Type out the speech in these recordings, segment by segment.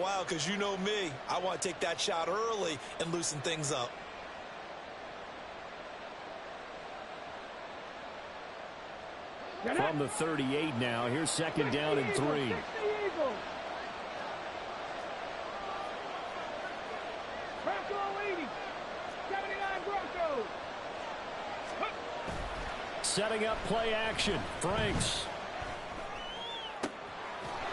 smile because you know me. I want to take that shot early and loosen things up. From the 38 now, here's second down and 3. Setting up play action. Franks.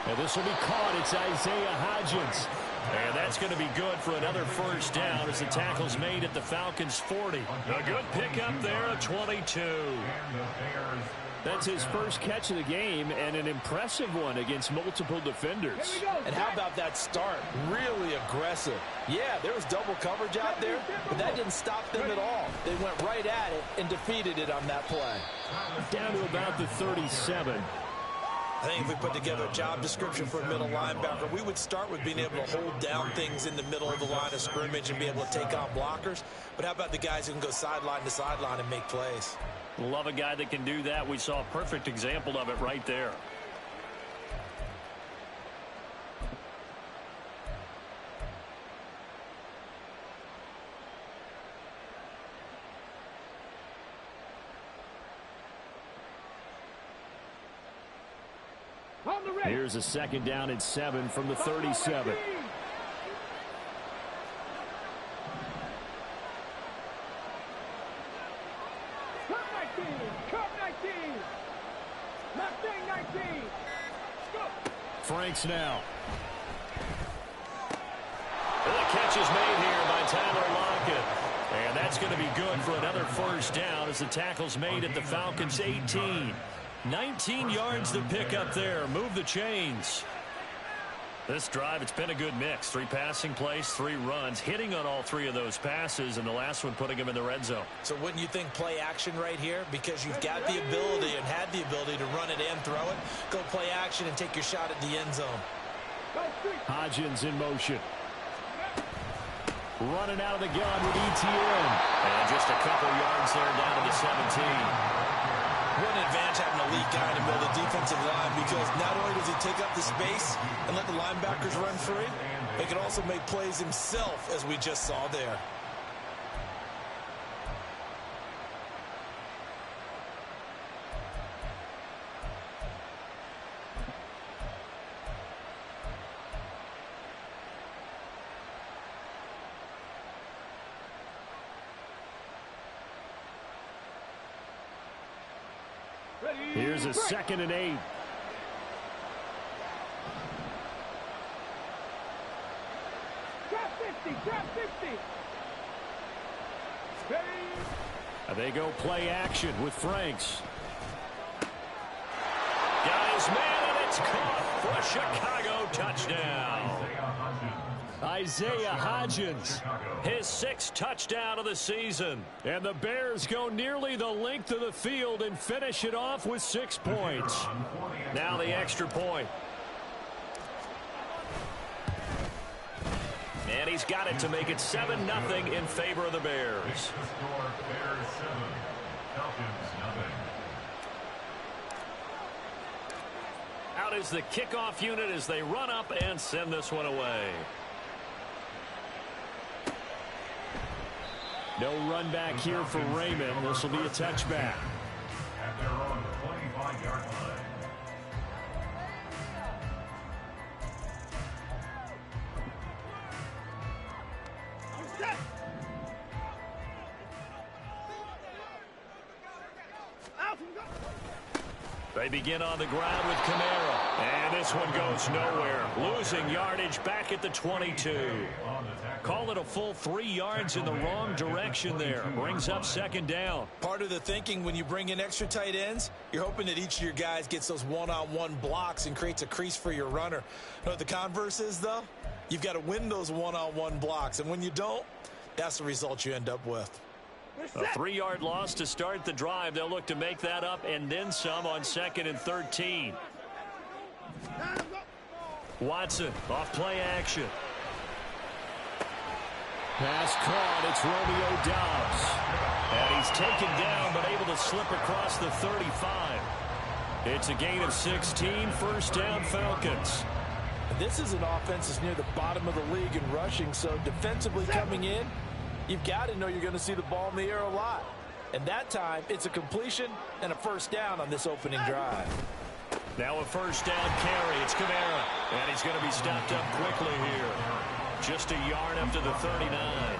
And this will be caught. It's Isaiah Hodgins. And that's going to be good for another first down as the tackle's made at the Falcons' 40. A good pickup there at 22. That's his first catch of the game and an impressive one against multiple defenders. And how about that start? Really aggressive. Yeah, there was double coverage out there, but that didn't stop them at all. They went right at it and defeated it on that play. Down to about the 37. I think if we put together a job description for a middle linebacker, we would start with being able to hold down things in the middle of the line of scrimmage and be able to take on blockers. But how about the guys who can go sideline to sideline and make plays? Love a guy that can do that. We saw a perfect example of it right there. Here's a second down and 7 from the 37. Franks now. The catch is made here by Tyler Lockett. And that's going to be good for another first down as the tackle's made at the Falcons' 18. 19 yards to pick up there. Move the chains. This drive, it's been a good mix. 3 passing plays, 3 runs, hitting on all 3 of those passes, and the last one putting him in the red zone. So wouldn't you think play action right here? Because you've got the ability and had the ability to run it and throw it. Go play action and take your shot at the end zone. Hodgins in motion. Running out of the gun with ETN. And just a couple yards there down to the 17. What an advantage having a lead guy in the middle of the defensive line, because not only does he take up the space and let the linebackers run free, he can also make plays himself, as we just saw there. Here's a second and 8. Drop 50. They go play action with Franks. Got his man, and it's caught for a Chicago touchdown. Isaiah Hodgins, his 6th touchdown of the season. And the Bears go nearly the length of the field and finish it off with 6 points. Now the extra point. And he's got it to make it 7-0 in favor of the Bears. Out is the kickoff unit as they run up and send this one away. No run back here for Raymond. This will be a touchback. At their own 25-yard line. They begin on the ground with Kamara. And this one goes nowhere. Losing yardage back at the 22. Call it a full 3 yards in the wrong direction there. Brings up second down. Part of the thinking when you bring in extra tight ends, you're hoping that each of your guys gets those one-on-one blocks and creates a crease for your runner. You know what the converse is, though? You've got to win those one-on-one blocks. And when you don't, that's the result you end up with. A 3-yard loss to start the drive. They'll look to make that up and then some on 2nd and 13. Watson off play action. Pass caught. It's Romeo Doubs. And he's taken down but able to slip across the 35. It's a gain of 16. First down Falcons. This is an offense that's near the bottom of the league in rushing, so defensively coming in, you've got to know you're going to see the ball in the air a lot. And that time, it's a completion and a first down on this opening drive. Now a first down carry. It's Kamara. And he's going to be stopped up quickly here. Just a yard up to the 39.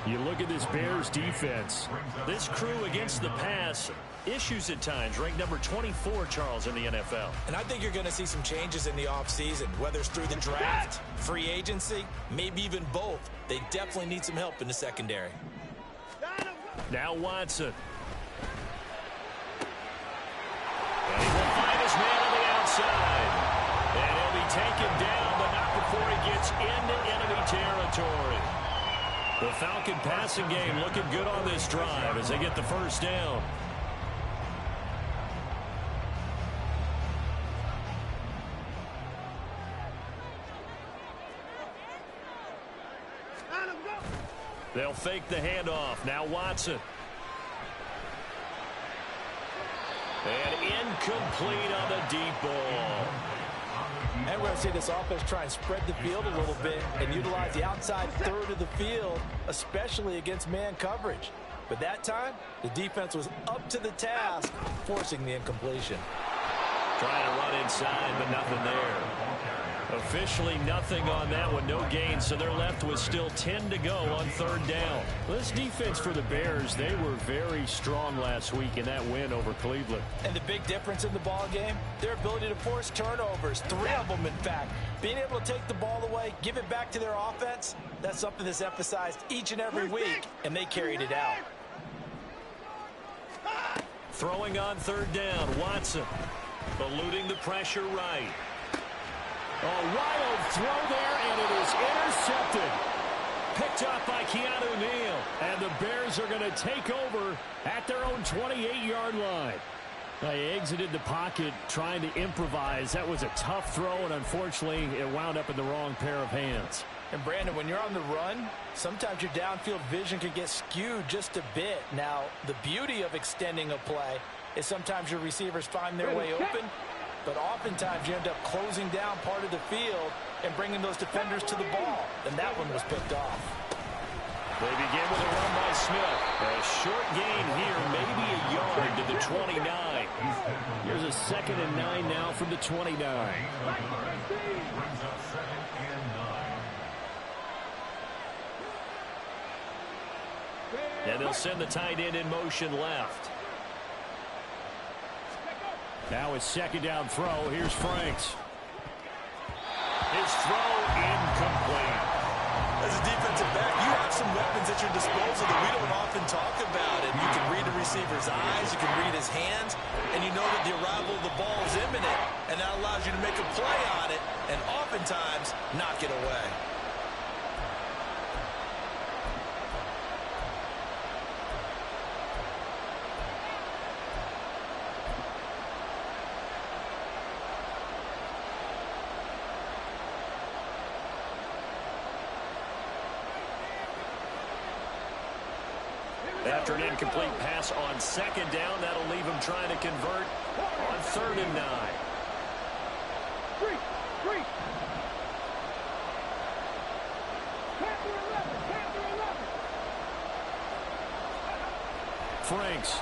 You look at this Bears defense. This crew against the pass, issues at times, ranked number 24, Charles, in the NFL. And I think you're going to see some changes in the offseason, whether it's through the draft, free agency, maybe even both. They definitely need some help in the secondary. Now Watson. And he will find his man on the outside. And he'll be taken down, but not before he gets into enemy territory. The Falcon passing game looking good on this drive as they get the first down. They'll fake the handoff. Now Watson. And incomplete on the deep ball. And we're going to see this offense try and spread the field a little bit and utilize the outside third of the field, especially against man coverage. But that time, the defense was up to the task, forcing the incompletion. Trying to run inside, but nothing there. Officially nothing on that one, no gain, so they're left with still 10 to go on third down. Well, this defense for the Bears, they were very strong last week in that win over Cleveland. And the big difference in the ball game, their ability to force turnovers, 3 of them in fact. Being able to take the ball away, give it back to their offense, that's something that's emphasized each and every week, and they carried it out. Throwing on third down, Watson. Eluding the pressure right. A wild throw there, and it is intercepted. Picked up by Keanu Neal. And the Bears are going to take over at their own 28-yard line. They exited the pocket trying to improvise. That was a tough throw, and unfortunately, it wound up in the wrong pair of hands. And Brandon, when you're on the run, sometimes your downfield vision can get skewed just a bit. Now, the beauty of extending a play is sometimes your receivers find their way open, but oftentimes you end up closing down part of the field and bringing those defenders to the ball. And that one was picked off. They begin with a run by Smith. A short gain here, maybe a yard to the 29. Here's a 2nd and 9 now from the 29. Brings up 2nd and 9. And they'll send the tight end in motion left. Now it's 2nd down throw. Here's Franks. His throw incomplete. As a defensive back, you have some weapons at your disposal that we don't often talk about. And you can read the receiver's eyes, you can read his hands, and you know that the arrival of the ball is imminent. And that allows you to make a play on it and oftentimes knock it away. After an incomplete pass on 2nd down, that'll leave him trying to convert on 3rd and 9. Franks.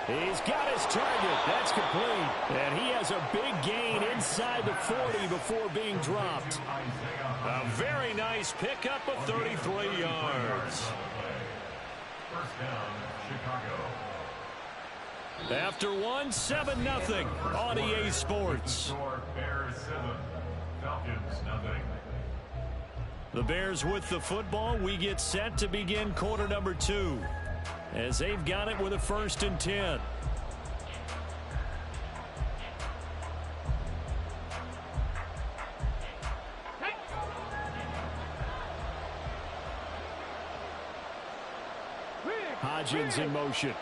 He's got his target. That's complete. And he has a big gain inside the 40 before being dropped. A very nice pickup of 33 yards. First down, Chicago. After 1, 7-0 on EA Sports. Score, Bears 7, Falcons 0. The Bears with the football. We get set to begin quarter number 2. As they've got it with a 1st and 10. Hodgins in motion.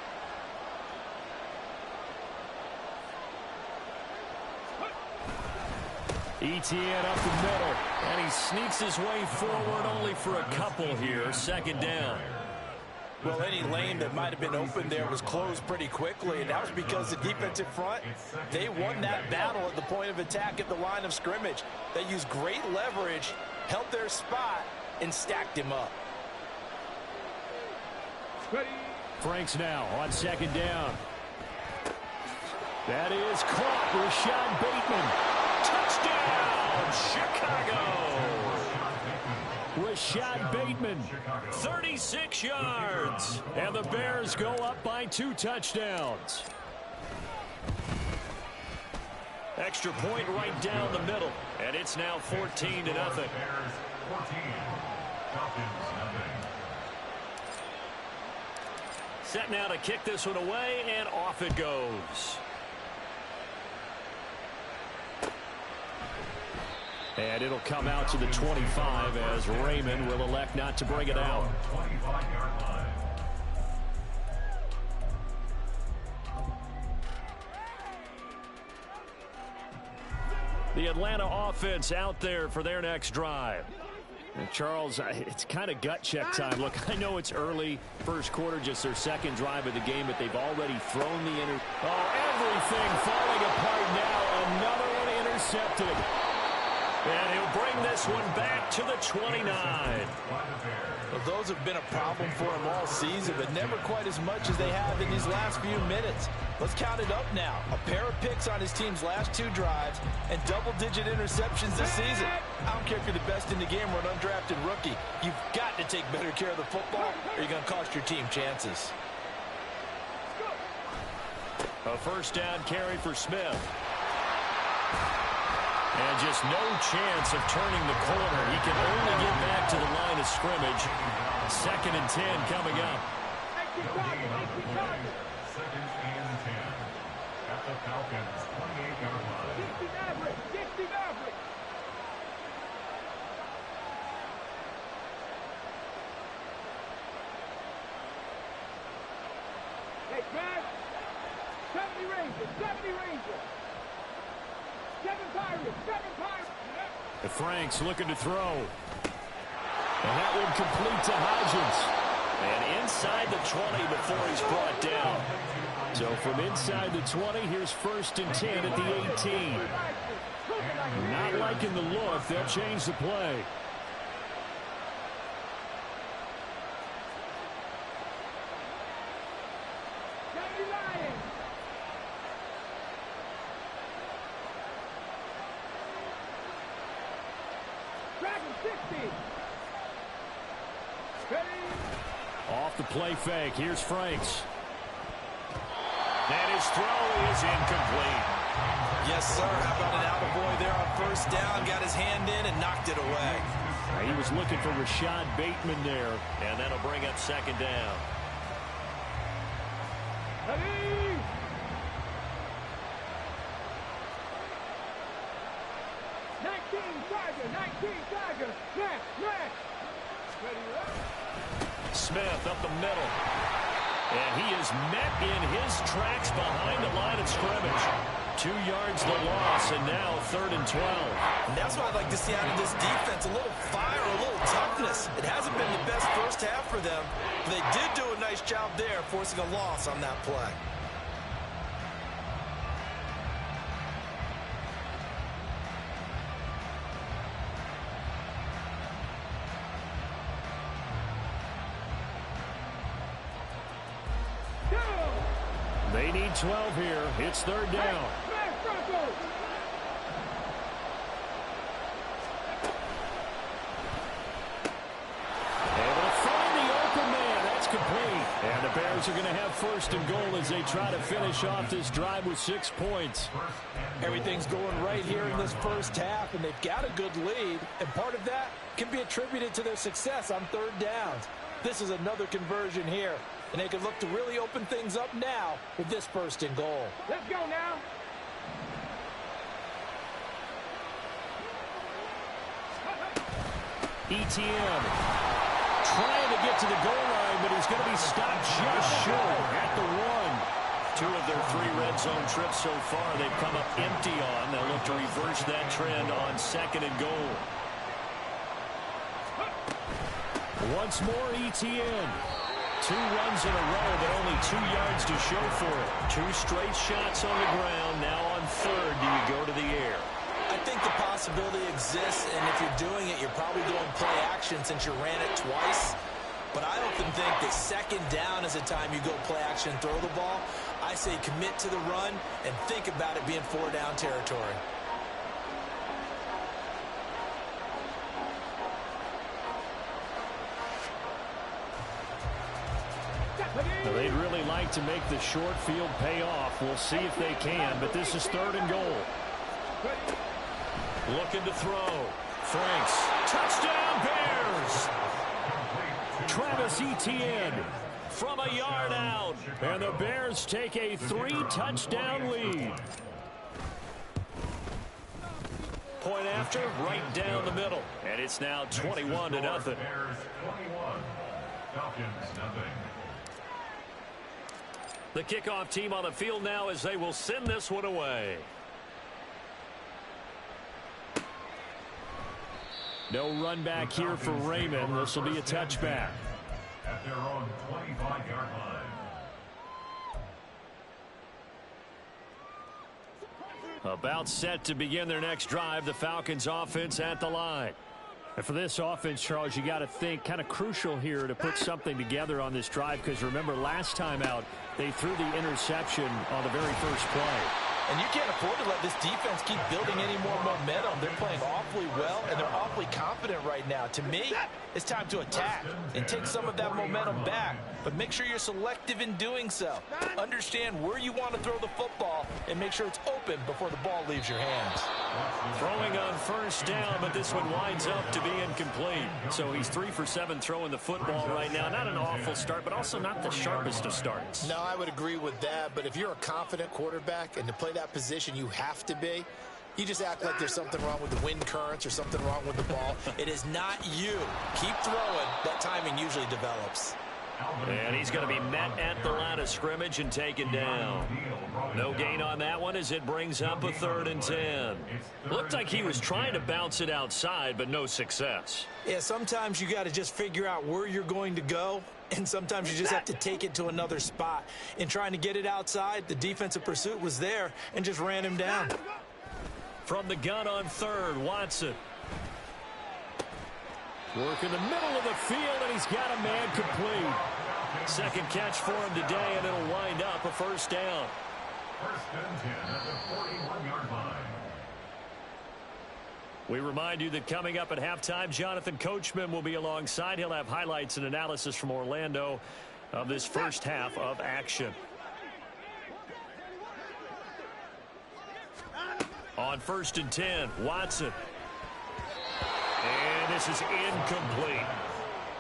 Etienne up the middle. And he sneaks his way forward only for a couple here. 2nd down. Well, any lane that might have been open there was closed pretty quickly, and that was because the defensive front, they won that battle at the point of attack at the line of scrimmage. They used great leverage, held their spot, and stacked him up. Franks now on second down. That is caught. Rashad Bateman. Touchdown, Chicago. Rashad Bateman, 36 yards. And the Bears go up by 2 touchdowns. Extra point right down the middle. And it's now 14-0. Bears 14, Falcons 0. Set now to kick this one away, and off it goes. And it'll come out to the 25 as Raymond will elect not to bring it out. 25-yard line. The Atlanta offense out there for their next drive. And Charles, it's kind of gut check time. Look, I know it's early, first quarter, just their second drive of the game, but they've already thrown the everything falling apart now. Another one intercepted. And he'll bring this one back to the 29. Well, those have been a problem for him all season, but never quite as much as they have in these last few minutes. Let's count it up now. A pair of picks on his team's last 2 drives and double-digit interceptions this season. I don't care if you're the best in the game or an undrafted rookie. You've got to take better care of the football or you're going to cost your team chances. A first down carry for Smith. And just no chance of turning the corner. He can only get back to the line of scrimmage. 2nd and 10 coming up. Second and 10 at the Falcons 28-yard line. Hey, Brad. 70 Rangers. 70 Rangers. 7 Pirates. 7 Pirates. The Franks looking to throw. And that one complete to Hodgins. And inside the 20 before he's brought down. So from inside the 20, here's 1st and 10 at the 18. Not liking the look. They'll change the play. Off the play fake. Here's Franks. And his throw is incomplete. Yes, sir. How about an attaboy there on first down? Got his hand in and knocked it away. He was looking for Rashad Bateman there. And that'll bring up 2nd down. Ready? 19 Tiger. 19 Tiger. Next. Ready, Smith up the middle. And he is met in his tracks behind the line of scrimmage. 2 yards the loss, and now 3rd and 12. And that's what I'd like to see out of this defense. A little fire, a little toughness. It hasn't been the best first half for them, but they did do a nice job there, forcing a loss on that play. They need 12 here. It's 3rd down. Able to find the open man. That's complete. And the Bears are going to have 1st and goal as they try to finish off this drive with 6 points. Everything's going right here in this first half, and they've got a good lead, and part of that can be attributed to their success on 3rd downs. This is another conversion here, and they can look to really open things up now with this 1st and goal. Let's go now. ETN trying to get to the goal line, but he's going to be stopped just short at the 1. 2 of their 3 red zone trips so far they've come up empty on. They'll look to reverse that trend on 2nd and goal. Once more, ETN. 2 runs in a row, but only 2 yards to show for it. 2 straight shots on the ground. Now on third, do you go to the air? I think the possibility exists, and if you're doing it, you're probably going play action since you ran it twice. But I often think that second down is the time you go play action and throw the ball. I say commit to the run and think about it being 4-down territory. Now, they'd really like to make the short field pay off. We'll see if they can, but this is 3rd and goal. Looking to throw. Franks. Touchdown, Bears! Travis Etienne from a yard out. And the Bears take a 3-touchdown lead. Point after, right down the middle. And it's now 21-0. Bears 21. Falcons nothing. The kickoff team on the field now as they will send this one away. No run back here for Raymond. This will be a touchback. At their own 25-yard line. About set to begin their next drive. The Falcons offense at the line. And for this offense, Charles, you got to think kind of crucial here to put something together on this drive, because remember last time out they threw the interception on the very first play. And you can't afford to let this defense keep building any more momentum. They're playing awfully well, and they're awfully confident right now. To me, it's time to attack and take some of that momentum back. But make sure you're selective in doing so. Understand where you want to throw the football and make sure it's open before the ball leaves your hands. Throwing on first down, but this one winds up to be incomplete. So he's 3 for 7 throwing the football right now. Not an awful start, but also not the sharpest of starts. No, I would agree with that. But if you're a confident quarterback and to play that position you have to be, you just act like there's something wrong with the wind currents or something wrong with the ball. It is not you. Keep throwing. That timing usually develops. And he's going to be met at the line of scrimmage and taken down. No gain on that one as it brings up a 3rd and 10. Looked like he was trying to bounce it outside, but no success. Yeah, sometimes you got to just figure out where you're going to go, and sometimes you just have to take it to another spot. In trying to get it outside, the defensive pursuit was there and just ran him down. From the gun on 3rd, Watson. Work in the middle of the field, and he's got a man complete. Second catch for him today, and it'll wind up a 1st down. 1st and 10 at the 41-yard line. We remind you that coming up at halftime, Jonathan Coachman will be alongside. He'll have highlights and analysis from Orlando of this first half of action. On 1st and 10, Watson. And this is incomplete.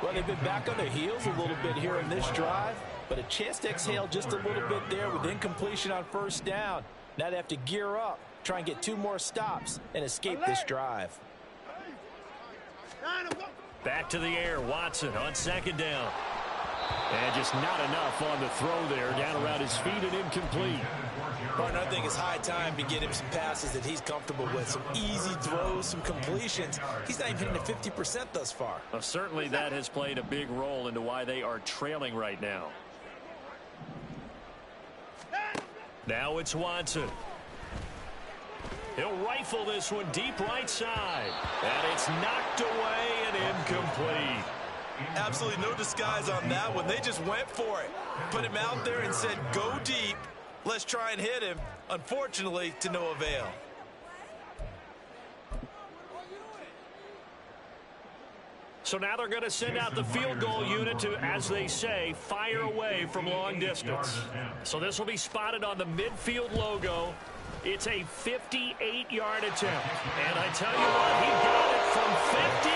Well, they've been back on their heels a little bit here in this drive, but a chance to exhale just a little bit there with incompletion on 1st down. Now they have to gear up, try and get 2 more stops, and escape this drive. Back to the air, Watson on 2nd down. And just not enough on the throw there, down around his feet and incomplete. Partner, I think it's high time to get him some passes that he's comfortable with. Some easy throws, some completions. He's not even hitting the 50% thus far. Well, certainly that has played a big role into why they are trailing right now. Now it's Watson. He'll rifle this one deep right side. And it's knocked away and incomplete. Absolutely no disguise on that one. They just went for it. Put him out there and said, go deep. Let's try and hit him. Unfortunately, to no avail. So now they're going to send out the field goal unit to, as they say, fire away from long distance. So this will be spotted on the midfield logo. It's a 58-yard attempt. And I tell you what, he got it from 58.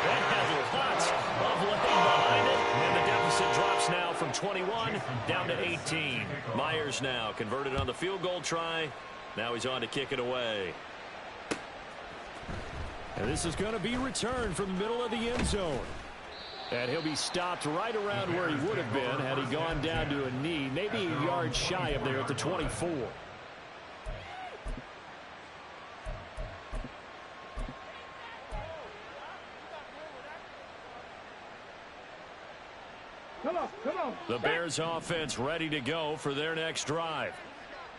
That has lots of leg behind it. And the deficit drops now from 21 down to 18. Myers now converted on the field goal try. Now he's on to kick it away. And this is going to be returned from the middle of the end zone. And he'll be stopped right around where he would have been had he gone down to a knee, maybe a yard shy of there at the 24. Come on, come on. The Bears offense ready to go for their next drive.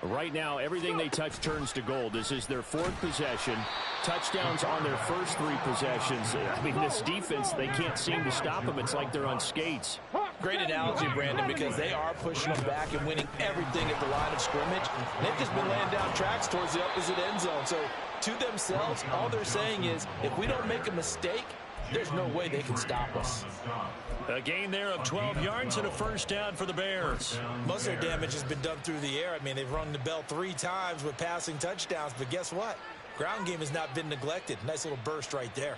Right now, everything they touch turns to gold. This is their 4th possession. Touchdowns on their first 3 possessions. I mean, this defense, they can't seem to stop them. It's like they're on skates. Great analogy, Brandon, because they are pushing them back and winning everything at the line of scrimmage. They've just been laying down tracks towards the opposite end zone. So to themselves, all they're saying is, if we don't make a mistake, there's no way they can stop us. A gain there of 12 yards and a first down for the Bears. Most of their damage has been done through the air. I mean, they've rung the bell 3 times with passing touchdowns, but guess what? Ground game has not been neglected. Nice little burst right there.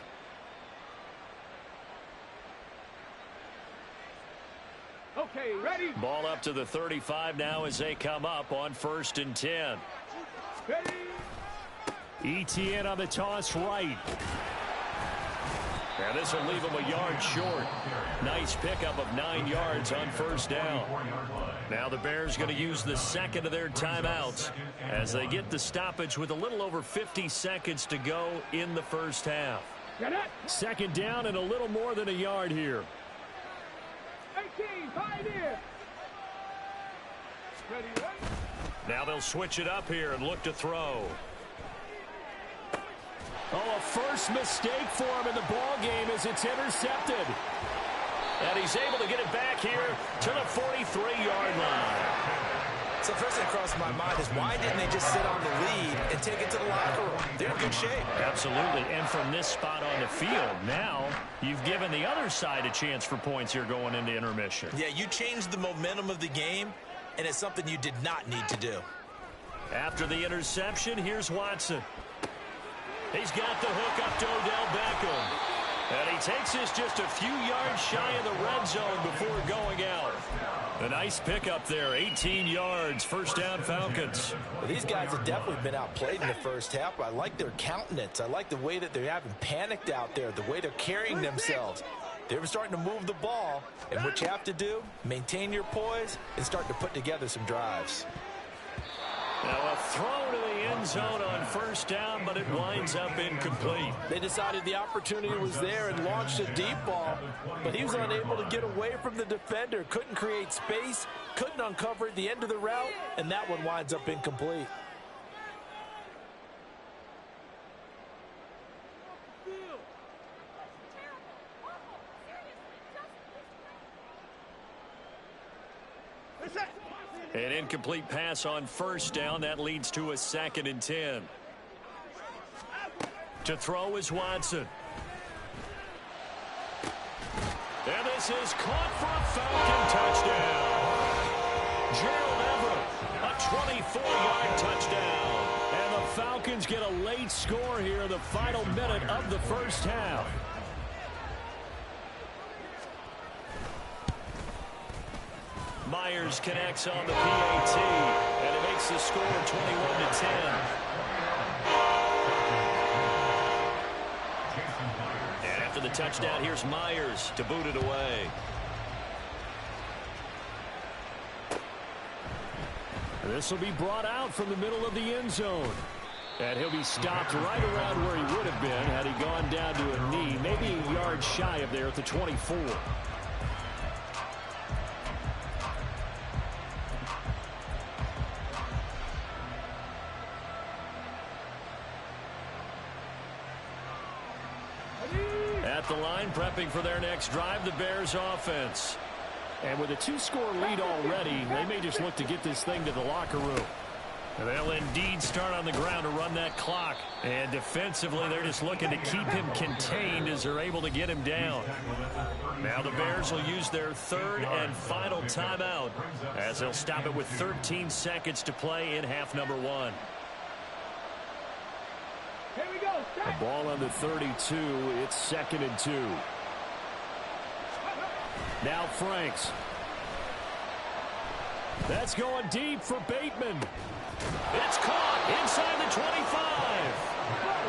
Okay, ready? Ball up to the 35 now as they come up on 1st and 10. Ready? ETN on the toss right. And this will leave him a yard short. Nice pickup of 9 yards on first down. Now the Bears going to use the second of their timeouts as they get the stoppage with a little over 50 seconds to go in the first half. Get it? Second down and a little more than a yard here. 18, pioneer. Ready, ready? Now they'll switch it up here and look to throw. Oh, a first mistake for him in the ball game as it's intercepted. And he's able to get it back here to the 43-yard line. So first thing that crossed my mind is, why didn't they just sit on the lead and take it to the locker room? They're in good shape. Absolutely. And from this spot on the field, now you've given the other side a chance for points here going into intermission. Yeah, you changed the momentum of the game, and it's something you did not need to do. After the interception, here's Watson. He's got the hook up to Odell Beckham. And he takes this just a few yards shy of the red zone before going out. A nice pickup there, 18 yards, first down Falcons. Well, these guys have definitely been outplayed in the first half, but I like their countenance. I like the way that they haven't panicked out there, the way they're carrying themselves. They're starting to move the ball, and what you have to do, maintain your poise and start to put together some drives. Now a throw to the end zone on first down, but it winds up incomplete. They decided the opportunity was there and launched a deep ball, but he was unable to get away from the defender, couldn't create space, couldn't uncover the end of the route, and that one winds up incomplete. An incomplete pass on first down. That leads to a 2nd and 10. To throw is Watson. And this is caught for a Falcon touchdown. Gerald Everett, a 24-yard touchdown. And the Falcons get a late score here in the final minute of the first half. Myers connects on the PAT, and it makes the score 21-10. And after the touchdown, here's Myers to boot it away. This will be brought out from the middle of the end zone. And he'll be stopped right around where he would have been had he gone down to a knee, maybe a yard shy of there at the 24. At the line, prepping for their next drive, the Bears offense. And with a 2-score lead already, they may just look to get this thing to the locker room. And they'll indeed start on the ground to run that clock. And defensively, they're just looking to keep him contained as they're able to get him down. Now the Bears will use their 3rd and final timeout as they'll stop it with 13 seconds to play in half number 1. Here we go. A ball on the 32. It's 2nd and 2. Now Franks. That's going deep for Bateman. It's caught inside the 25.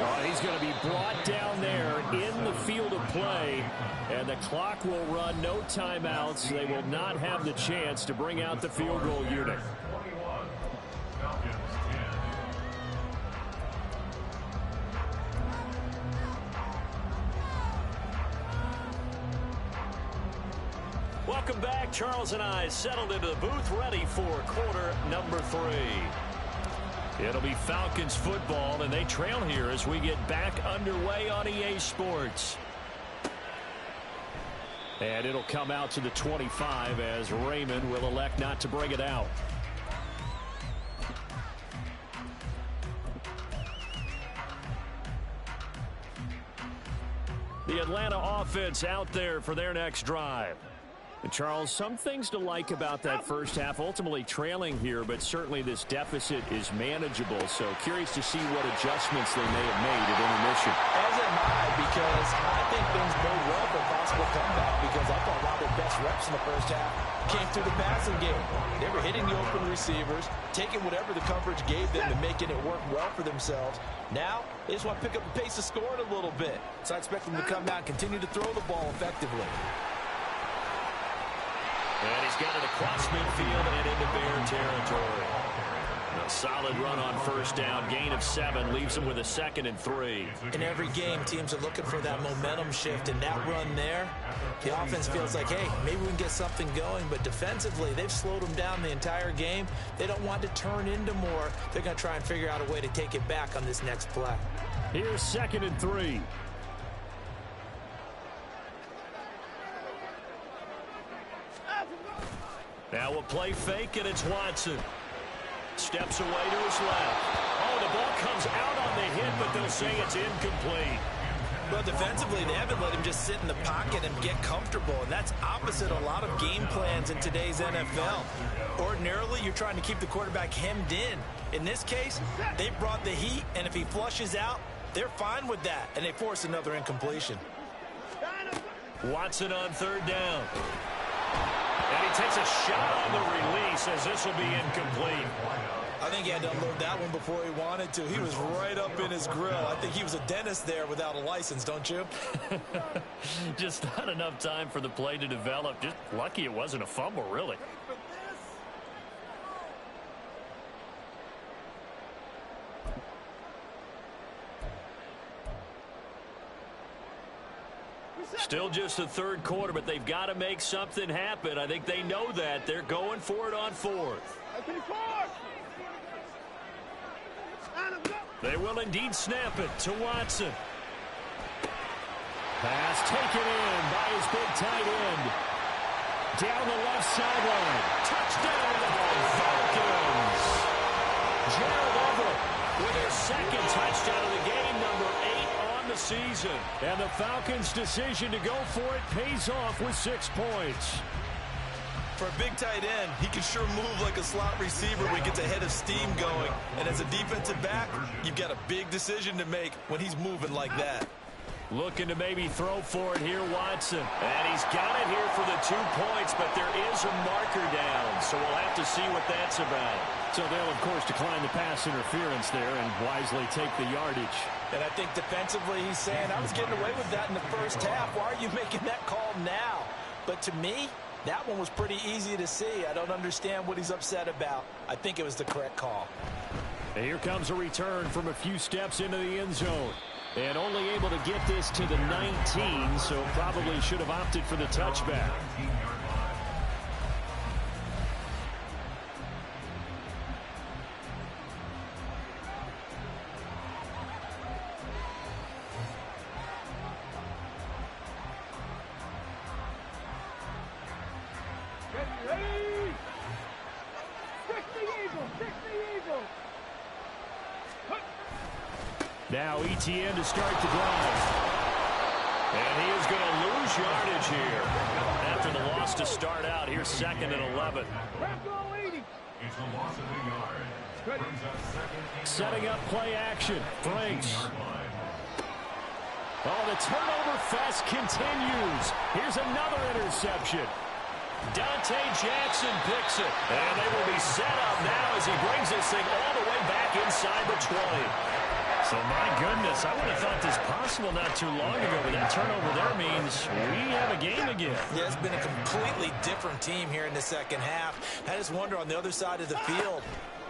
Oh, he's going to be brought down there in the field of play. And the clock will run, no timeouts. They will not have the chance to bring out the field goal unit. Welcome back. Charles and I settled into the booth, ready for quarter number 3. It'll be Falcons football, and they trail here as we get back underway on EA Sports. And it'll come out to the 25 as Raymond will elect not to bring it out. The Atlanta offense out there for their next drive. And Charles, some things to like about that first half, ultimately trailing here, but certainly this deficit is manageable. So curious to see what adjustments they may have made at intermission. As am I, because I think things bode well for a possible comeback, because I thought a lot of their best reps in the first half came through the passing game. They were hitting the open receivers, taking whatever the coverage gave them and making it work well for themselves. Now, they just want to pick up the pace of scoring a little bit. So I expect them to come out and continue to throw the ball effectively. And he's got it across midfield and into Bear territory. A solid run on first down. Gain of 7 leaves him with a 2nd and 3. In every game, teams are looking for that momentum shift, and that run there, the offense feels like, hey, maybe we can get something going. But defensively, they've slowed them down the entire game. They don't want to turn into more. They're going to try and figure out a way to take it back on this next play. Here's 2nd and 3. Now we'll play fake, and it's Watson. Steps away to his left. Oh, the ball comes out on the hit, but they'll say it's incomplete. Well, defensively, they haven't let him just sit in the pocket and get comfortable, and that's opposite a lot of game plans in today's NFL. Ordinarily, you're trying to keep the quarterback hemmed in. In this case, they brought the heat, and if he flushes out, they're fine with that, and they force another incompletion. Watson on 3rd down. And he takes a shot on the release as this will be incomplete. I think he had to unload that one before he wanted to. He was right up in his grill. I think he was a dentist there without a license, don't you? Just not enough time for the play to develop. Just lucky it wasn't a fumble, really. Still just the 3rd quarter, but they've got to make something happen. I think they know that. They're going for it on 4th. They will indeed snap it to Watson. Pass taken in by his big tight end. Down the left sideline. Touchdown, Falcons. Gerald Everett with his 2nd touchdown of the game, number 8 on the season. And the Falcons' decision to go for it pays off with 6 points. For a big tight end, he can sure move like a slot receiver when he gets a head of steam going. And as a defensive back, you've got a big decision to make when he's moving like that. Looking to maybe throw for it here, Watson. And he's got it here for the 2 points, but there is a marker down, so we'll have to see what that's about. So they'll, of course, decline the pass interference there and wisely take the yardage. And I think defensively he's saying, I was getting away with that in the first half. Why are you making that call now? But to me, that one was pretty easy to see. I don't understand what he's upset about. I think it was the correct call. And here comes a return from a few steps into the end zone. And only able to get this to the 19, so probably should have opted for the touchback. Now Etienne to start the drive. And he is going to lose yardage here. After the loss to start out, here's 2nd and 11. It's a loss of a yard. Setting up play action. Franks. Oh, the turnover fest continues. Here's another interception. Dante Jackson picks it. And they will be set up now as he brings this thing all the way back inside the 20. So, my goodness, I would have thought this possible not too long ago, but that turnover there means we have a game again. Yeah, it's been a completely different team here in the second half. I just wonder on the other side of the field,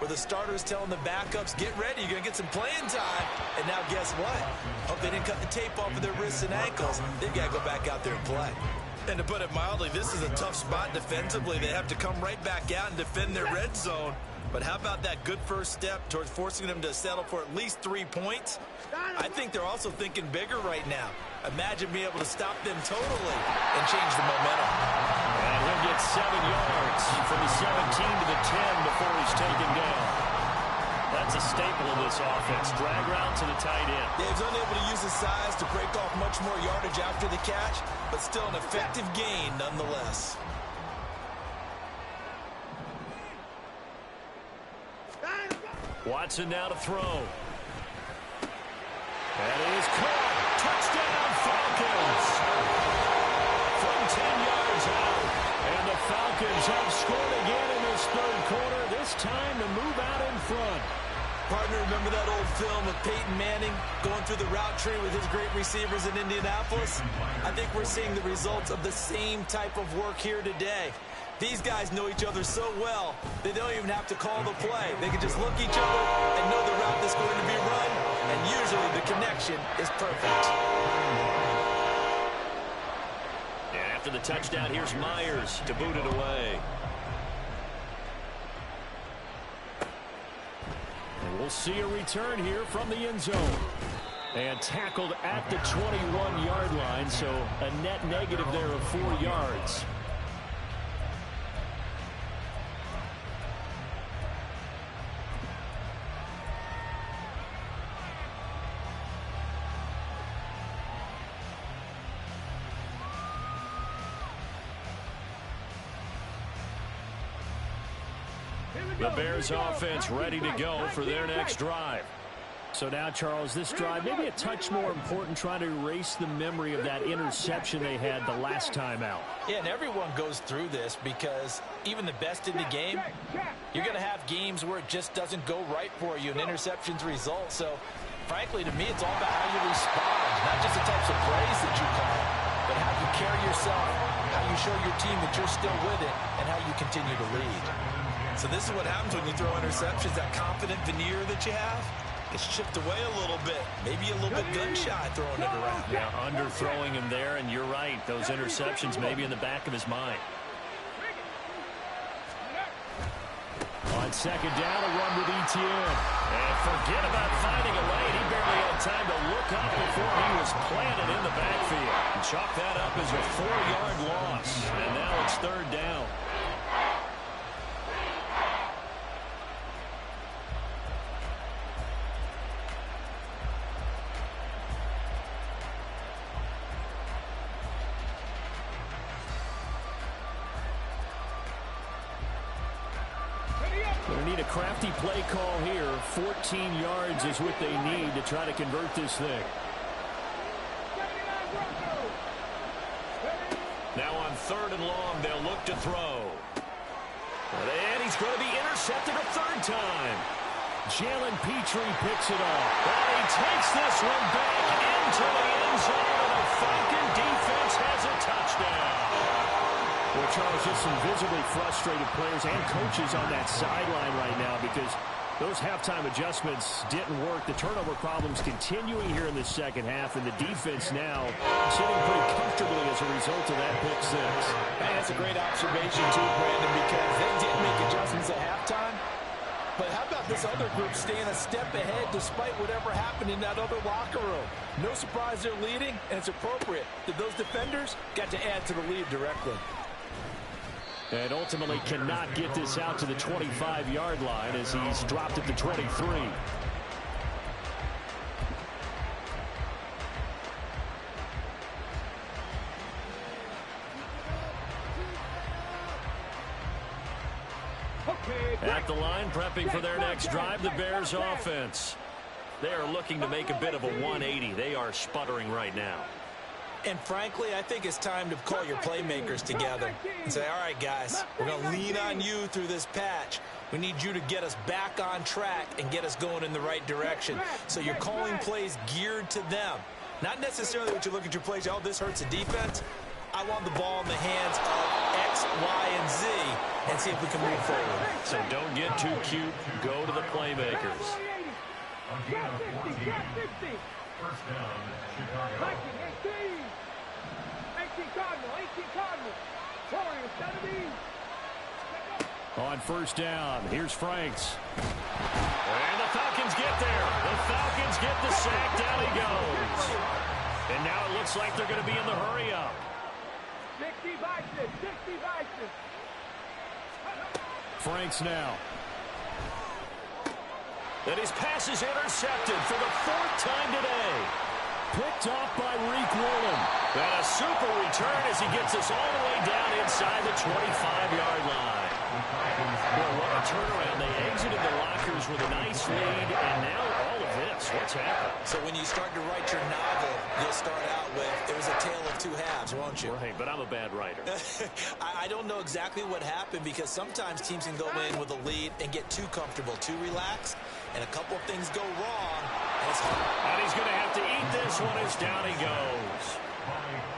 where the starters telling the backups, get ready, you're going to get some playing time. And now guess what? Hope they didn't cut the tape off of their wrists and ankles. They've got to go back out there and play. And to put it mildly, this is a tough spot defensively. They have to come right back out and defend their red zone. But how about that good first step towards forcing them to settle for at least 3 points? I think they're also thinking bigger right now. Imagine being able to stop them totally and change the momentum. And he'll get 7 yards from the 17 to the 10 before he's taken down. That's a staple of this offense. Drag route to the tight end. Dave's unable to use his size to break off much more yardage after the catch, but still an effective gain nonetheless. Watson now to throw. That is caught. Touchdown, Falcons. From 10 yards out. And the Falcons have scored again in this third quarter. This time to move out in front. Partner, remember that old film of Peyton Manning going through the route tree with his great receivers in Indianapolis? I think we're seeing the results of the same type of work here today. These guys know each other so well, they don't even have to call the play. They can just look each other and know the route that's going to be run, and usually the connection is perfect. And after the touchdown, here's Myers to boot it away. And we'll see a return here from the end zone. And tackled at the 21-yard line, so a net negative there of 4 yards. The Bears offense ready to go for their next drive. So now, Charles, this drive maybe a touch more important, trying to erase the memory of that interception they had the last time out. Yeah, and everyone goes through this because even the best in the game, you're going to have games where it just doesn't go right for you and interceptions result. So, frankly, to me, it's all about how you respond, not just the types of plays that you call, but how you carry yourself, how you show your team that you're still with it, and how you continue to lead. So this is what happens when you throw interceptions. That confident veneer that you have gets chipped away a little bit. Maybe a little bit gun-shy throwing it around. Yeah, underthrowing him there, and you're right. Those interceptions may be in the back of his mind. On second down, a run with Etienne. And forget about finding a lane. He barely had time to look up before he was planted in the backfield. And chalk that up as a 4-yard loss. And now it's third down. They need a crafty play call here. 14 yards is what they need to try to convert this thing. Now on third and long, they'll look to throw. And he's going to be intercepted a third time. Jalen Petrie picks it off. And he takes this one back into the end zone, and the Falcon defense has a touchdown. Well, Charles, just some visibly frustrated players and coaches on that sideline right now because those halftime adjustments didn't work. The turnover problems continuing here in the second half, and the defense now sitting pretty comfortably as a result of that pick six. And that's a great observation, too, Brandon, because they did make adjustments at halftime. But how about this other group staying a step ahead despite whatever happened in that other locker room? No surprise they're leading, and it's appropriate that those defenders got to add to the lead directly. And ultimately cannot get this out to the 25-yard line as he's dropped at the 23. At the line, prepping for their next drive, the Bears offense. They are looking to make a bit of a 180. They are sputtering right now. And frankly, I think it's time to call your playmakers together and say, all right, guys, we're going to lean on you through this patch. We need you to get us back on track and get us going in the right direction. So you're calling plays geared to them. Not necessarily what you look at your plays, oh, this hurts the defense. I want the ball in the hands of X, Y, and Z and see if we can move forward. So don't get too cute. Go to the playmakers. First down, Chicago. Cardinal, 18 Cardinal. Warriors, 70. On first down, here's Franks. And the Falcons get there. The Falcons get the sack. Down he goes. And now it looks like they're going to be in the hurry-up. 60 Bison, 60 Bison. Franks now. And his pass is intercepted for the 4th time today. Picked off by Reek Woolen. And a super return as he gets us all the way down inside the 25-yard line. Well, what a turnaround. They exited the lockers with a nice lead, and now all of this. What's happened? So when you start to write your novel, you'll start out with, it was a tale of two halves, won't you? Right, but I'm a bad writer. I don't know exactly what happened, because sometimes teams can go in with a lead and get too comfortable, too relaxed, and a couple of things go wrong, and it's hard. And he's going to have to eat this one as down he goes.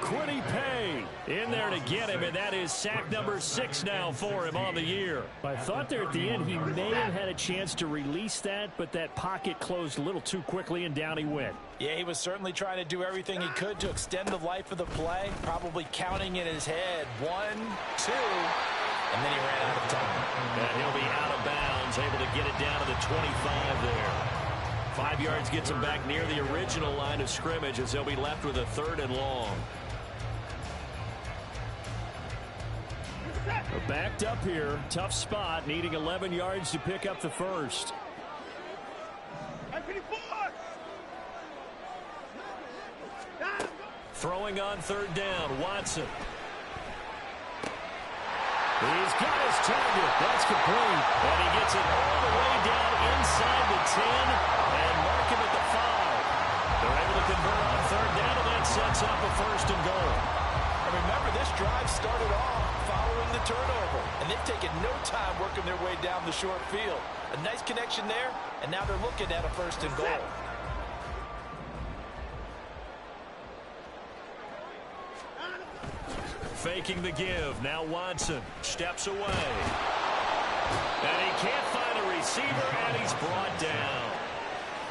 Quiddy Pay in there to get him, and that is sack number 6 now for him on the year. I thought there at the end he may have had a chance to release that, but that pocket closed a little too quickly, and down he went. Yeah, he was certainly trying to do everything he could to extend the life of the play, probably counting in his head 1, 2, and then he ran out of time. And he'll be out of bounds, able to get it down to the 25 there. 5 yards gets him back near the original line of scrimmage as they'll be left with a 3rd and long. Backed up here, tough spot, needing 11 yards to pick up the first. Throwing on 3rd down, Watson. He's got his target. That's complete. And he gets it all the way down inside the 10 and mark him at the 5. They're able to convert on 3rd down, and that sets up a 1st and goal. And remember, this drive started off following the turnover, and they've taken no time working their way down the short field. A nice connection there, and now they're looking at a 1st and goal. Faking the give. Now Watson steps away. And he can't find a receiver, and he's brought down.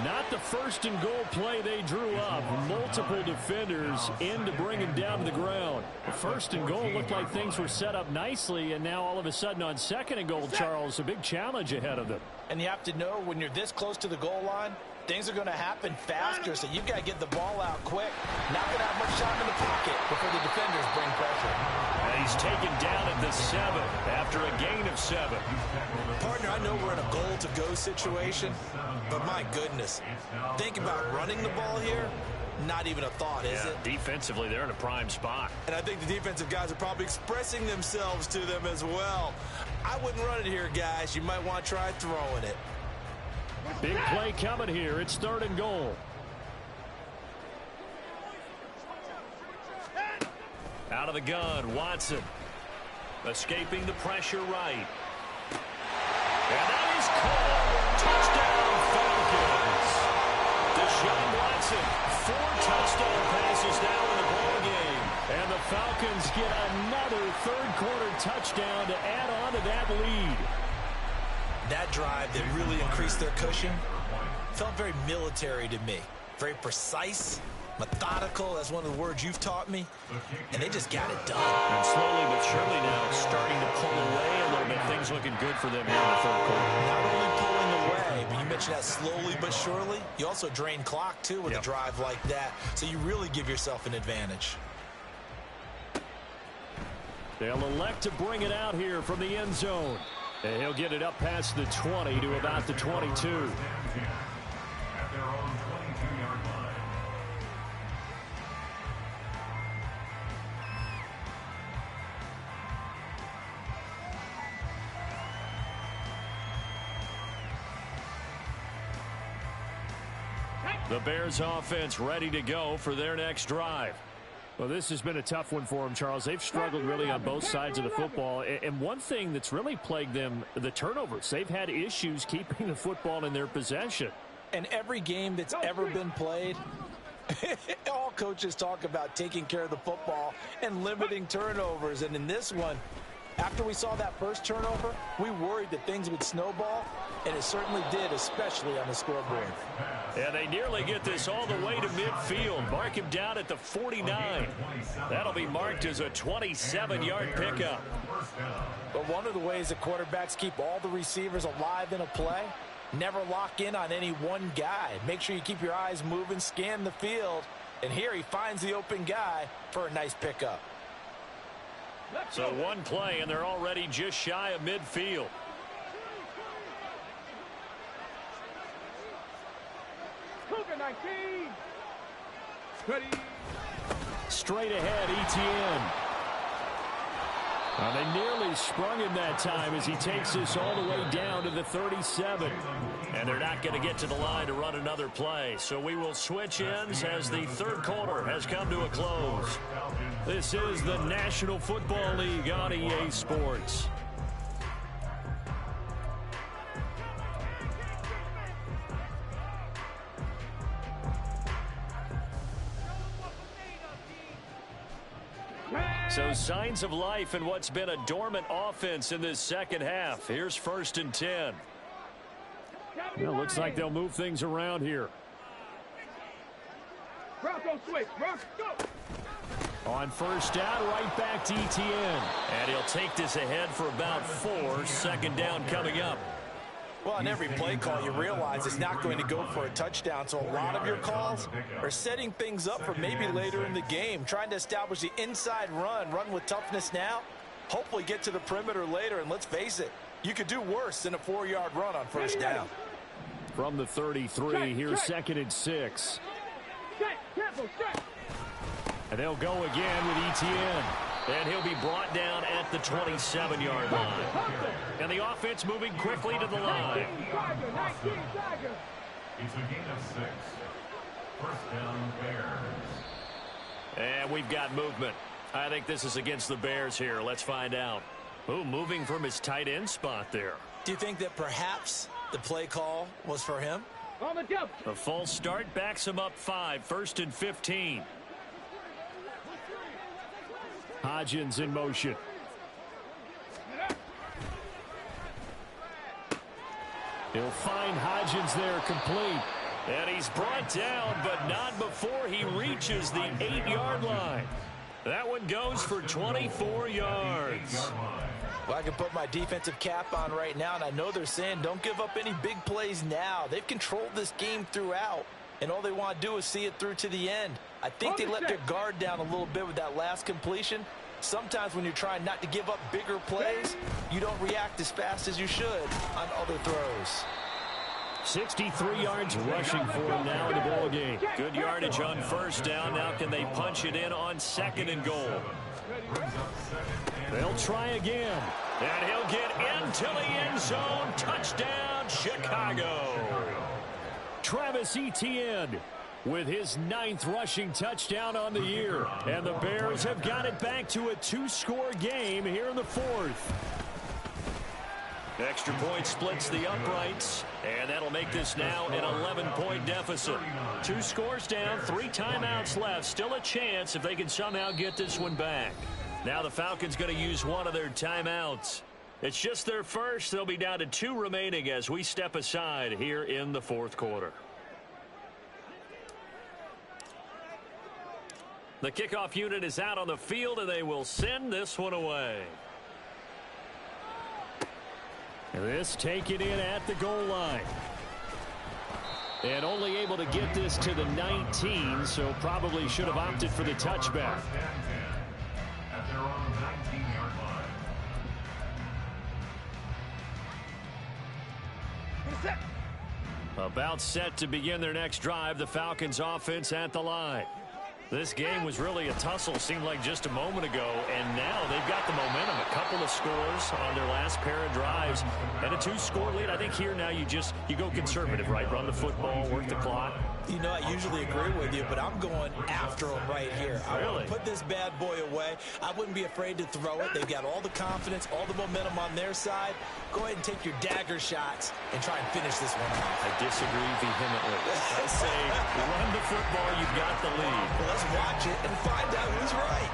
Not the 1st and goal play they drew up. Multiple defenders in to bring him down to the ground. The 1st and goal looked like things were set up nicely, and now all of a sudden on 2nd and goal, Charles, a big challenge ahead of them. And you have to know when you're this close to the goal line, things are going to happen faster, so you've got to get the ball out quick. Not going to have much time in the pocket before the defenders bring pressure. And he's taken down at the 7 after a gain of 7. Partner, I know we're in a goal-to-go situation, but my goodness, think about running the ball here. Not even a thought, is it? Defensively, they're in a prime spot. And I think the defensive guys are probably expressing themselves to them as well. I wouldn't run it here, guys. You might want to try throwing it. Big play coming here. It's 3rd and goal. Out of the gun, Watson. Escaping the pressure right. And that is caught. Touchdown, Falcons. Deshaun Watson, 4 touchdown passes now in the ball game. And the Falcons get another 3rd quarter touchdown to add on to that lead. That drive that really increased their cushion felt very military to me. Very precise, methodical, that's one of the words you've taught me, and they just got it done. And slowly but surely now starting to pull away a little bit. Things looking good for them here in the 3rd quarter. Not only pulling away, but you mentioned that slowly but surely. You also drain clock, too, with a drive like that, so you really give yourself an advantage. They'll elect to bring it out here from the end zone. And he'll get it up past the 20 to about the 22. At their own 22-yard line. The Bears offense ready to go for their next drive. Well, this has been a tough one for them, Charles. They've struggled really on both sides of the football. And one thing that's really plagued them, the turnovers. They've had issues keeping the football in their possession. And every game that's ever been played, all coaches talk about taking care of the football and limiting turnovers. And in this one, after we saw that first turnover, we worried that things would snowball. And it certainly did, especially on the scoreboard. And they nearly get this all the way to midfield. Mark him down at the 49. That'll be marked as a 27-yard pickup. But one of the ways that quarterbacks keep all the receivers alive in a play, never lock in on any one guy. Make sure you keep your eyes moving, scan the field. And here he finds the open guy for a nice pickup. So one play, and they're already just shy of midfield. Cougar 19. Ready. Straight ahead, Etienne. They nearly sprung him that time as he takes this all the way down to the 37. And they're not going to get to the line to run another play. So we will switch ends as the third quarter has come to a close. This is the National Football League on EA Sports. So signs of life in what's been a dormant offense in this second half. Here's 1st and 10. Well, looks like they'll move things around here. Bronco switch. Bronco, go. On 1st down, right back to Etienne. And he'll take this ahead for about 4. 2nd down coming up. Well, on every play call, you realize it's not going to go for a touchdown. So a lot of your calls are setting things up for maybe later in the game, trying to establish the inside run with toughness now, hopefully get to the perimeter later. And let's face it, you could do worse than a 4-yard run on 1st down. From the 33, here's 2nd and 6. And they'll go again with Etienne. And he'll be brought down at the 27-yard line. And the offense moving quickly to the line. It's a gain of 6. 1st down, Bears. And we've got movement. I think this is against the Bears here. Let's find out. Ooh, moving from his tight end spot there. Do you think that perhaps the play call was for him? On the jump. The false start backs him up 5. 1st and 15. Hodgins in motion. He'll find Hodgins there complete. And he's brought down, but not before he reaches the 8-yard line. That one goes for 24 yards. Well, I can put my defensive cap on right now, and I know they're saying don't give up any big plays now. They've controlled this game throughout, and all they want to do is see it through to the end. I think they let their guard down a little bit with that last completion. Sometimes when you're trying not to give up bigger plays, you don't react as fast as you should on other throws. 63 yards rushing for him now in the ball game. Good yardage on 1st down. Now can they punch it in on 2nd and goal? They'll try again. And he'll get into the end zone. Touchdown, Chicago. Travis Etienne with his 9th rushing touchdown on the year. And the Bears have got it back to a 2-score game here in the 4th. Extra point splits the uprights, and that'll make this now an 11-point deficit. 2 scores down, 3 timeouts left. Still a chance if they can somehow get this one back. Now the Falcons going to use one of their timeouts. It's just their first. They'll be down to 2 remaining as we step aside here in the 4th quarter. The kickoff unit is out on the field, and they will send this one away. This taken in at the goal line. And only able to get this to the 19, so probably should have opted for the touchback. At their own 19-yard line. About set to begin their next drive, the Falcons offense at the line. This game was really a tussle, seemed like just a moment ago, and now they've got the momentum. A couple of scores on their last pair of drives, and a 2-score lead. I think here now you go conservative, right? Run the football, work the clock. You know, I usually agree with you, but I'm going after them right here. I want to put this bad boy away. I wouldn't be afraid to throw it. They've got all the confidence, all the momentum on their side. Go ahead and take your dagger shots and try and finish this one off. I disagree vehemently. I say run the football, you've got the lead. Well, let's watch it and find out who's right.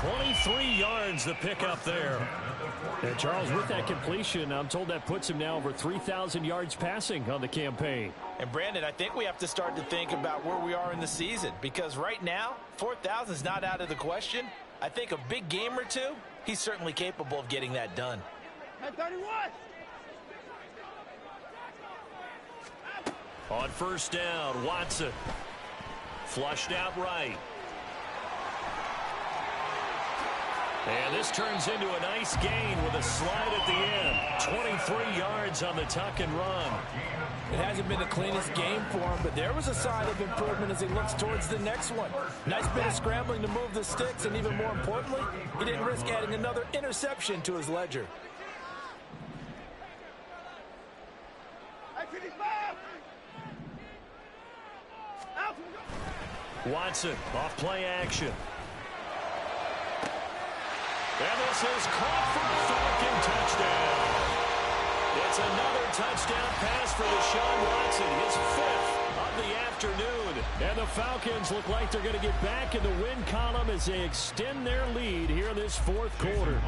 23 yards to pick up there. And Charles, with that completion, I'm told that puts him now over 3,000 yards passing on the campaign. And Brandon, I think we have to start to think about where we are in the season, because right now 4,000 is not out of the question. I think a big game or two, he's certainly capable of getting that done. 31. On first down, Watson. Flushed out right. And this turns into a nice gain with a slide at the end. 23 yards on the tuck and run. It hasn't been the cleanest game for him, but there was a sign of improvement as he looks towards the next one. Nice bit of scrambling to move the sticks, and even more importantly, he didn't risk adding another interception to his ledger. Watson off play action. And this is caught for a Falcon touchdown. It's another touchdown pass for Deshaun Watson, his 5th of the afternoon. And the Falcons look like they're going to get back in the win column as they extend their lead here in this 4th quarter.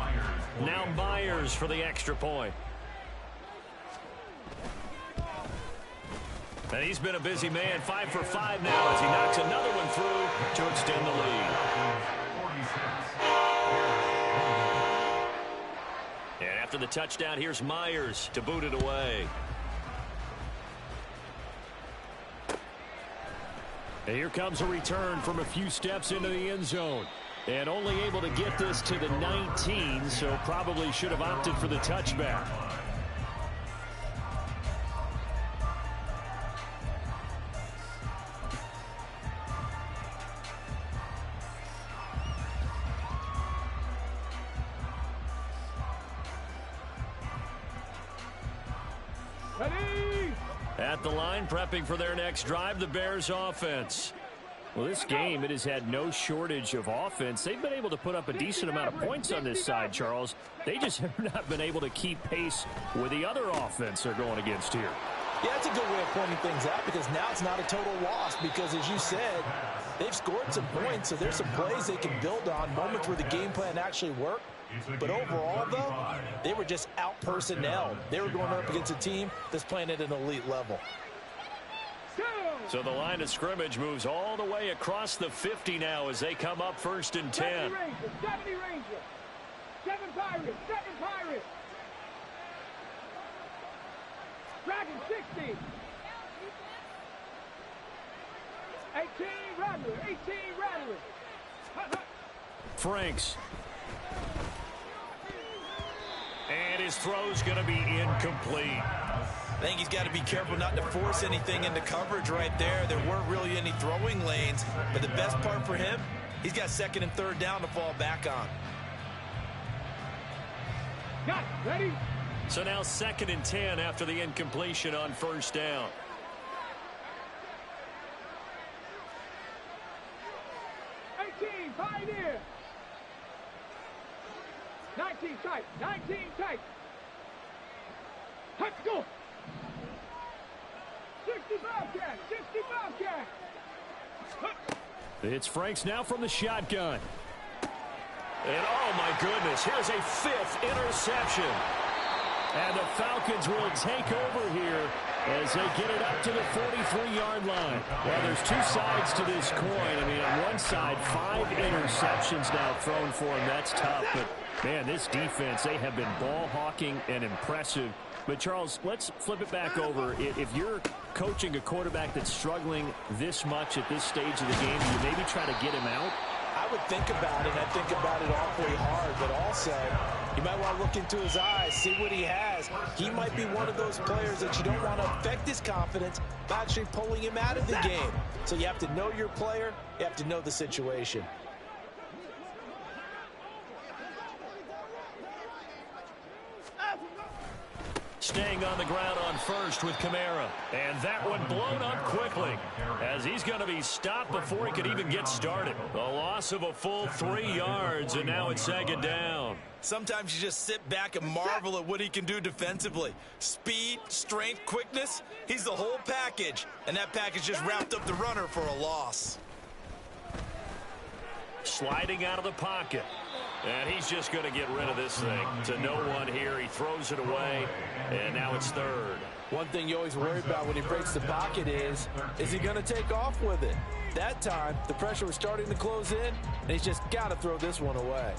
Now Myers for the extra point. And he's been a busy man, 5 for 5 now as he knocks another one through to extend the lead. And after the touchdown, here's Myers to boot it away. And here comes a return from a few steps into the end zone. And only able to get this to the 19, so probably should have opted for the touchback. At the line, prepping for their next drive, the Bears offense. Well, this game, it has had no shortage of offense. They've been able to put up a decent amount of points on this side, Charles. They just have not been able to keep pace with the other offense they're going against here. Yeah, that's a good way of pointing things out, because now it's not a total loss, because as you said, they've scored some points, so there's some plays they can build on, moments where the game plan actually worked. But overall, though, they were just out-personnelled. They were going up against a team that's playing at an elite level. So the line of scrimmage moves all the way across the 50 now as they come up 1st and 10. 70 Ranger. 7 Pirates. 7 Pirates. Dragon 60. 18 Rattler. 18 Rattler. Franks. And his throw's going to be incomplete. I think he's got to be careful not to force anything into coverage right there. There weren't really any throwing lanes, but the best part for him, he's got 2nd and 3rd down to fall back on. Got it. Ready? So now 2nd and 10 after the incompletion on 1st down. 18 Pioneer. 19 tight. 19 tight. Let's go. 60 Bobcat. 60 Bobcat. It's Franks now from the shotgun. And oh my goodness, here's a 5th interception. And the Falcons will take over here as they get it up to the 43-yard line. Well, there's 2 sides to this coin. I mean, on one side, 5 interceptions now thrown for them. That's tough. But, man, this defense, they have been ball hawking and impressive. But, Charles, let's flip it back over. If you're coaching a quarterback that's struggling this much at this stage of the game, do you maybe try to get him out? I would think about it, and I think about it awfully hard, but also you might want to look into his eyes, see what he has. He might be one of those players that you don't want to affect his confidence by actually pulling him out of the game. So you have to know your player, you have to know the situation. Staying on the ground on 1st with Kamara. And that one blown up quickly as he's going to be stopped before he could even get started. A loss of a full 3 yards, and now it's 2nd down. Sometimes you just sit back and marvel at what he can do defensively. Speed, strength, quickness, he's the whole package. And that package just wrapped up the runner for a loss. Sliding out of the pocket. And he's just going to get rid of this thing. To no one here. He throws it away, and now it's third. One thing you always worry about when he breaks the pocket is he going to take off with it? That time, the pressure was starting to close in, and he's just got to throw this one away.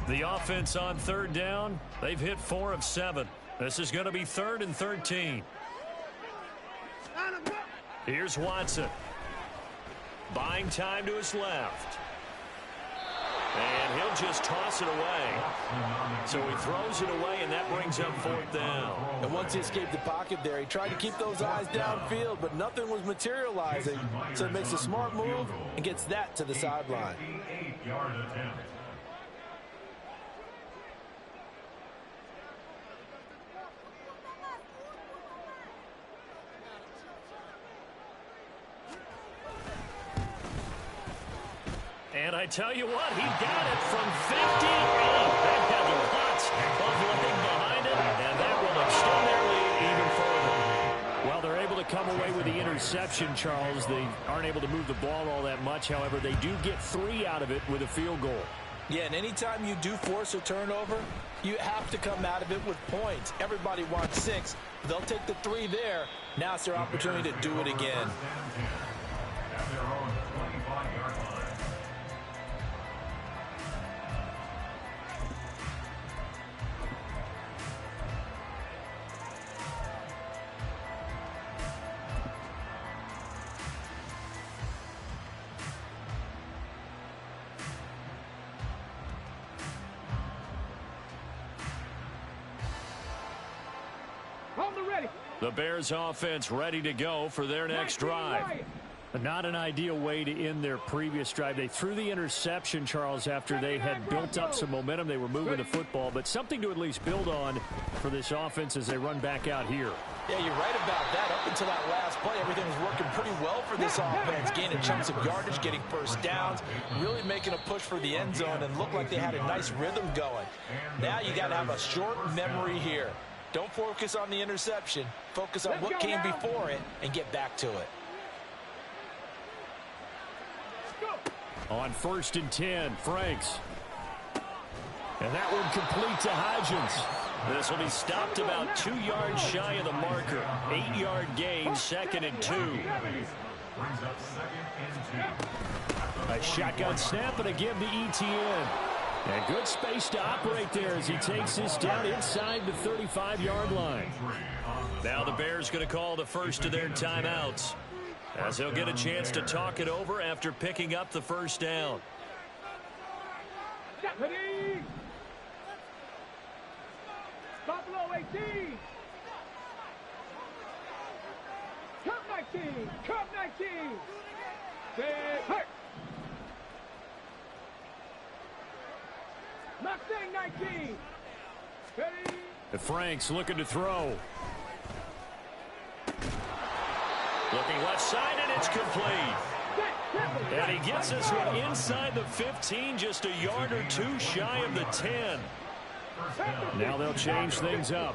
The offense on third down, they've hit 4 of 7. This is going to be 3rd and 13. Here's Watson. Buying time to his left. And he'll just toss it away. So he throws it away, and that brings up 4th down. And once he escaped the pocket there, he tried to keep those eyes downfield, but nothing was materializing. So he makes a smart move and gets that to the sideline. 58-yard attempt. And I tell you what, he got it from 58. That had lots of leg behind it, and that will extend their lead even further. Well, they're able to come away with the interception, Charles. They aren't able to move the ball all that much. However, they do get 3 out of it with a field goal. Yeah, and anytime you do force a turnover, you have to come out of it with points. Everybody wants 6. They'll take the 3 there. Now it's their opportunity to do it again. At their own 25-yard line. The Bears offense ready to go for their next drive. Not an ideal way to end their previous drive. They threw the interception, Charles, after they had built up some momentum. They were moving the football, but something to at least build on for this offense as they run back out here. Yeah, you're right about that. Up until that last play, everything was working pretty well for this offense, gaining chunks of yardage, getting first downs, really making a push for the end zone, and looked like they had a nice rhythm going. Now you got to have a short memory here. Don't focus on the interception. Focus on what came before it and get back to it. On 1st and 10, Franks. And that one complete to Hodgins. This will be stopped about 2 yards shy of the marker. 8-yard gain, 2nd and 2. Brings up 2nd and 2. A shotgun snap, and again to Etienne. And good space to operate there as he takes this down inside the 35-yard line. Now the Bears going to call the first of their timeouts, as they'll get a chance to talk it over after picking up the first down. Deputy! Buffalo 18! Cup 19! Cup 19! Big hurt! Mustang 19! Ready? The Franks looking to throw. Looking left side, and it's complete. And he gets this one inside the 15, just a yard or 2 shy of the 10. Now they'll change things up.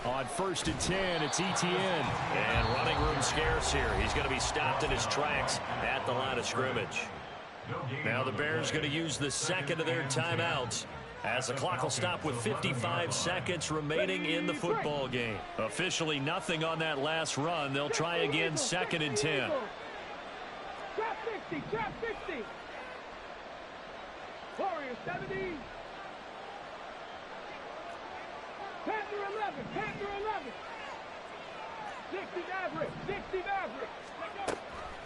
On 1st and 10, it's Etienne. And running room scarce here. He's going to be stopped in his tracks at the line of scrimmage. Now the Bears going to use the 2nd of their timeouts, as the clock will stop with 55 seconds remaining in the football game. Officially nothing on that last run. They'll try again, 2nd and 10. Trap 60! Trap 60! Warriors 70! Panther 11! Panther 11! 60 Maverick! 60 Maverick!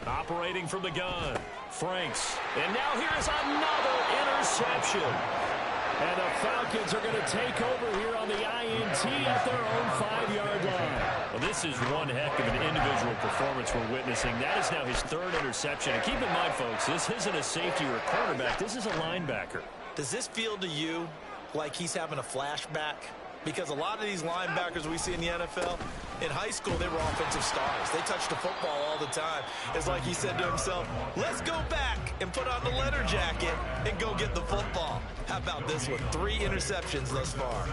Operating from the gun, Franks. And now here's another interception. And the Falcons are going to take over here on the INT at their own 5-yard line. Well, this is one heck of an individual performance we're witnessing. That is now his 3rd interception. And keep in mind, folks, this isn't a safety or a cornerback. This is a linebacker. Does this feel to you like he's having a flashback? Because a lot of these linebackers we see in the NFL, in high school, they were offensive stars. They touched the football all the time. It's like he said to himself, let's go back and put on the leather jacket and go get the football. How about this one? 3 interceptions thus far.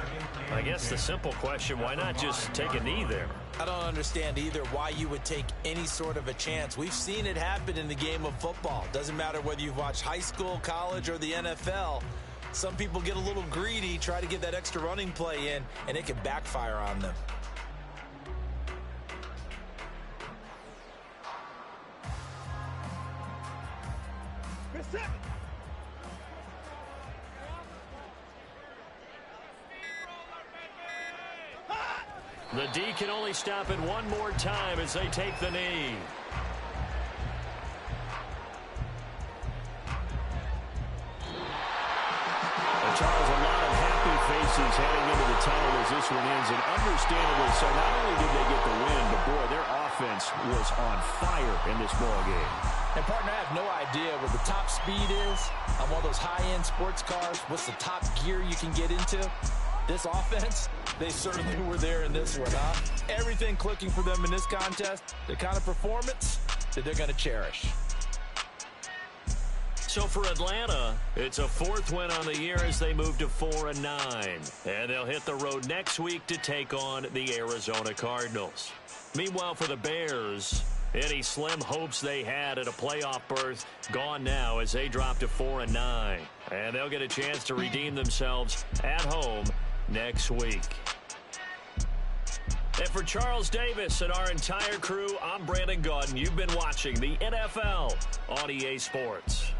I guess the simple question, why not just take a knee there? I don't understand either why you would take any sort of a chance. We've seen it happen in the game of football. Doesn't matter whether you've watched high school, college, or the NFL. Some people get a little greedy, try to get that extra running play in, and it can backfire on them. The D can only stop it one more time as they take the knee. And Charles, a lot of happy faces heading into the tunnel as this one ends, and understandably so. Not only did they get the win, but boy, their offense was on fire in this ball game. And partner, I have no idea what the top speed is on one of those high-end sports cars. What's the top gear you can get into? This offense, they certainly were there in this one, huh? Everything clicking for them in this contest, the kind of performance that they're going to cherish. So for Atlanta, it's a 4th win on the year as they move to 4-9. And they'll hit the road next week to take on the Arizona Cardinals. Meanwhile, for the Bears, any slim hopes they had at a playoff berth gone now as they drop to 4-9. And they'll get a chance to redeem themselves at home next week. And for Charles Davis and our entire crew, I'm Brandon Gaudin. You've been watching the NFL on EA Sports.